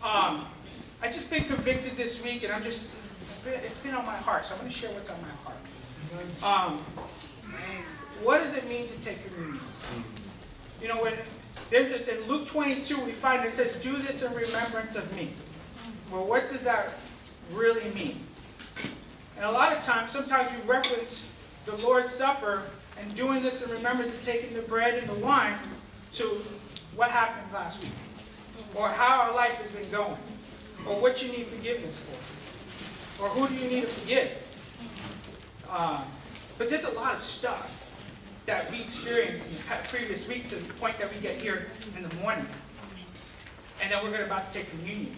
I just been convicted this week, and it's been on my heart, so I'm going to share what's on my heart. What does it mean to take communion? You know, when in Luke 22, we find it says, "Do this in remembrance of me." Well, what does that really mean? And a lot of times, sometimes we reference the Lord's Supper and doing this in remembrance of taking the bread and the wine to what happened last week, or how our life has been going, or what you need forgiveness for, or who do you need to forgive. But there's a lot of stuff that we experienced in the previous week to the point that we get here in the morning. And then we're about to take communion.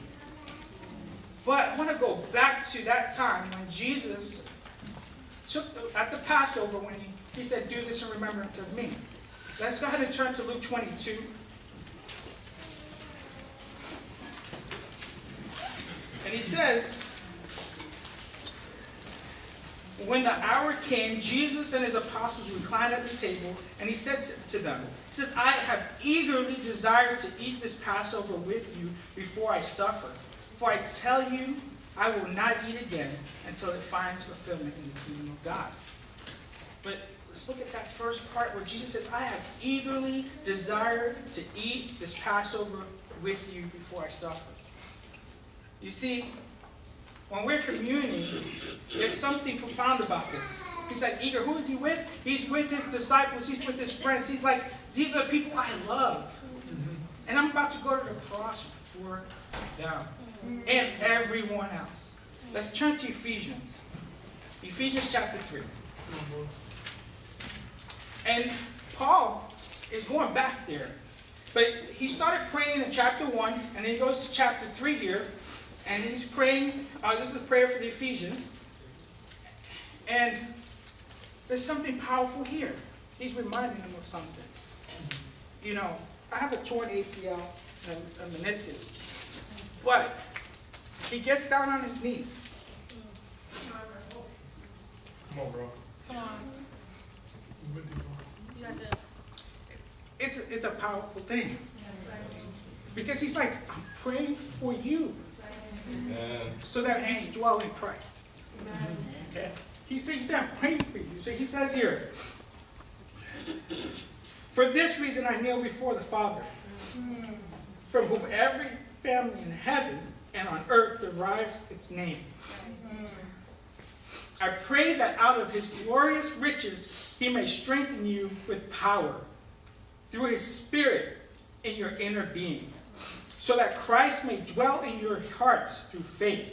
But I want to go back to that time when Jesus took, at the Passover, when he said, "Do this in remembrance of me." Let's go ahead and turn to Luke 22. And he says, "When the hour came, Jesus and his apostles reclined at the table, and he said to them," he says, "I have eagerly desired to eat this Passover with you before I suffer. For I tell you, I will not eat again until it finds fulfillment in the kingdom of God." But let's look at that first part where Jesus says, "I have eagerly desired to eat this Passover with you before I suffer." You see, when we're communing, there's something profound about this. He's like, eager. Who is he with? He's with his disciples. He's with his friends. He's like, these are the people I love. And I'm about to go to the cross for them and everyone else. Let's turn to Ephesians. Ephesians chapter 3. And Paul is going back there. But he started praying in chapter 1, and then he goes to chapter 3 here. And he's praying, this is a prayer for the Ephesians. And there's something powerful here. He's reminding them of something. You know, I have a torn ACL and a meniscus. But he gets down on his knees. Come on, bro. Come on. You got this. It's a powerful thing. Because he's like, I'm praying for you. Amen. So that we dwell in Christ. Okay? He said, I'm praying for you. So he says here, "For this reason I kneel before the Father, from whom every family in heaven and on earth derives its name. I pray that out of his glorious riches he may strengthen you with power through his Spirit in your inner being, so that Christ may dwell in your hearts through faith.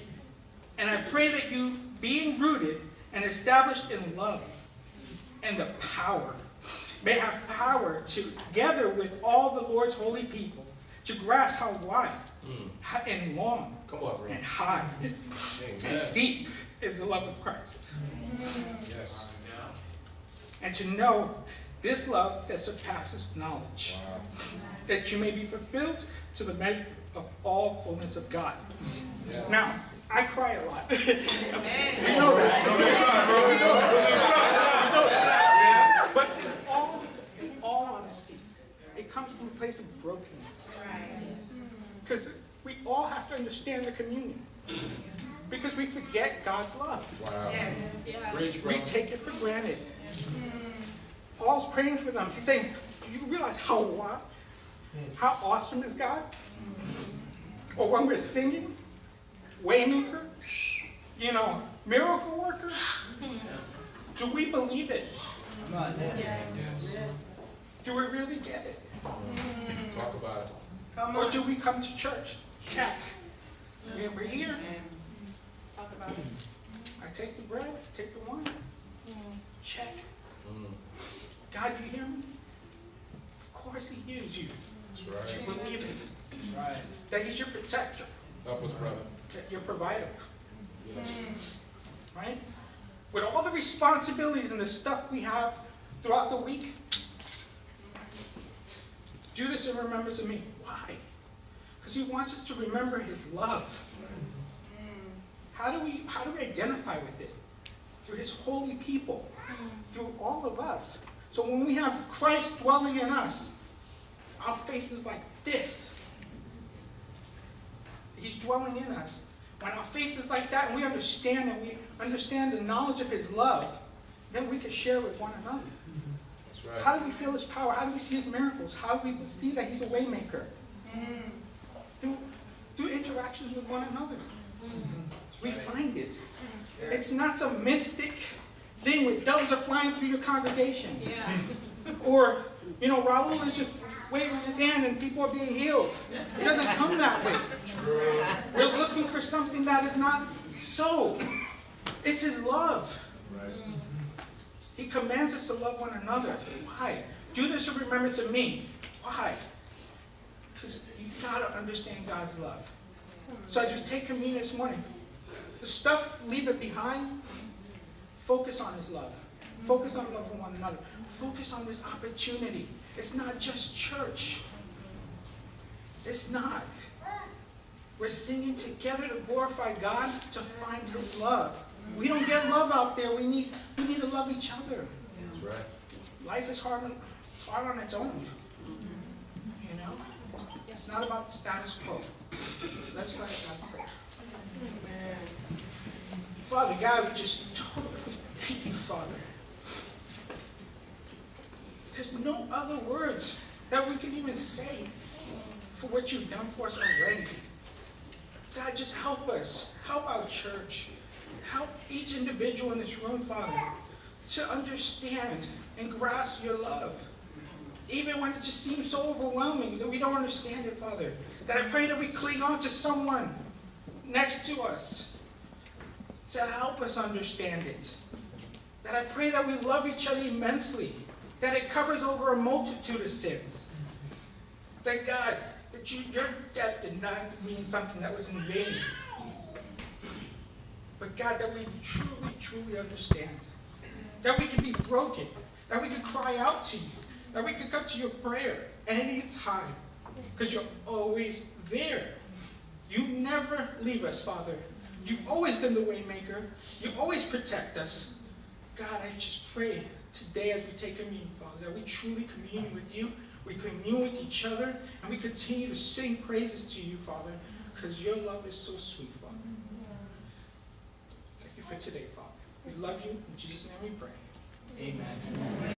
And I pray that you, being rooted and established in love and the power, may have power together with all the Lord's holy people to grasp how wide and long and high and deep is the love of Christ. Yes. And to know this love that surpasses knowledge, that you may be fulfilled to the measure of all fullness of God." Yes. Now, I cry a lot. We know that. But in all honesty, it comes from a place of brokenness. Because we all have to understand the communion. Because we forget God's love. Wow. Yeah. Preach, bro. We take it for granted. Paul's praying for them. He's saying, do you realize how awesome is God? Or when we're singing, Waymaker, miracle worker, do we believe it? Yes. Do we really get it? Talk about it. Or do we come to church? Check. We're here. Talk about it. I take the bread, take the wine. Check. God, you hear me? Of course he hears you. That's Do right. you believe it? That he's your protector, Help us, brother. your provider, Yes. right? With all the responsibilities and the stuff we have throughout the week, do this in remembrance of me. Why? Because he wants us to remember his love. How do we identify with it? Through his holy people, through all of us. So when we have Christ dwelling in us, our faith is like this. He's dwelling in us. When our faith is like that and we understand the knowledge of his love, then we can share with one another. That's right. How do we feel his power? How do we see his miracles? How do we see that he's a way maker? Through interactions with one another. We find it. It's not some mystic thing where doves are flying through your congregation. Yeah. Or, Raul is just waving his hand and people are being healed. It doesn't come that way. We're looking for something that is not so. It's his love. He commands us to love one another. Why? Do this in remembrance of me. Why? Because you got to understand God's love. So as you take communion this morning, the stuff, leave it behind. Focus on his love. Focus on love for one another. Focus on this opportunity. It's not just church. It's not. We're singing together to glorify God, to find his love. We don't get love out there. We need to love each other. That's right. Life is hard on its own. It's not about the status quo. Let's go ahead and pray. Father God, we just totally thank you, Father. There's no other words that we can even say for what you've done for us already. God, just help us. Help our church. Help each individual in this room, Father, to understand and grasp your love. Even when it just seems so overwhelming that we don't understand it, Father. That I pray that we cling on to someone next to us to help us understand it. That I pray that we love each other immensely. That it covers over a multitude of sins. That God, that your death did not mean something that was in vain. But God, that we truly, truly understand. That we can be broken. That we can cry out to you. That we can come to your prayer anytime. Because you're always there. You never leave us, Father. You've always been the way maker. You always protect us. God, I just pray today as we take communion, Father, that we truly commune with you. We commune with each other. And we continue to sing praises to you, Father. Because your love is so sweet, Father. Thank you for today, Father. We love you. In Jesus' name we pray. Amen.